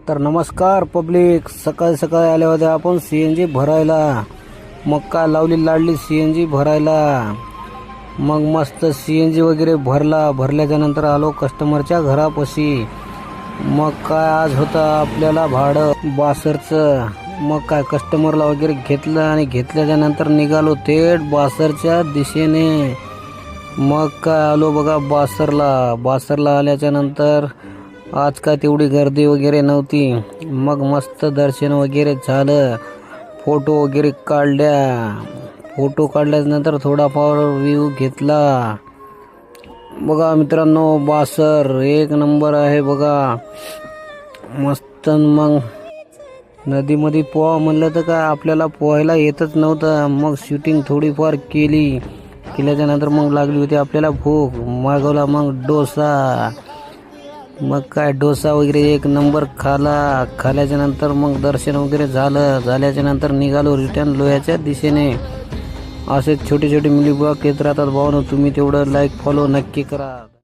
तर नमस्कार पब्लिक, सकाळी सकाळी आले होते आपण CNG भरायला. मग काय लावली लाडली CNG भरायला. मग मस्त CNG वगैरे भरल्याच्या नंतर आलो कस्टमरच्या घरापाशी. मग काय आज होता आपल्याला भाडं 62चं. मग काय कस्टमरला वगैरे घेतलं आणि घेतल्याच्या नंतर निघालो थेट बासरच्या दिशेने. मग काय आलो बघा बासरला आल्याच्या नंतर आज काय तेवढी गर्दी वगैरे नव्हती. मग मस्त दर्शन वगैरे झालं, फोटो वगैरे काढल्यानंतर थोडाफार व्ह्यू घेतला. बघा मित्रांनो, बासर एक नंबर आहे बघा, मस्त. मग नदीमध्ये पोहा म्हणलं तर काय आपल्याला पोहायला येतच नव्हतं. मग शूटिंग थोडीफार केल्याच्या नंतर मग लागली होती आपल्याला भूक. मागवला मग डोसा. मग काय डोसा वगैरे एक नंबर खाल्याच्या नंतर मग दर्शन वगैरे झाल्याच्या नंतर निघालो रिटर्न लोह्याच्या दिशेने. असे छोटे छोटे मिनी ब्लॉग येत राहतात भावांनो, तुम्ही तेवढं लाईक फॉलो नक्की करा.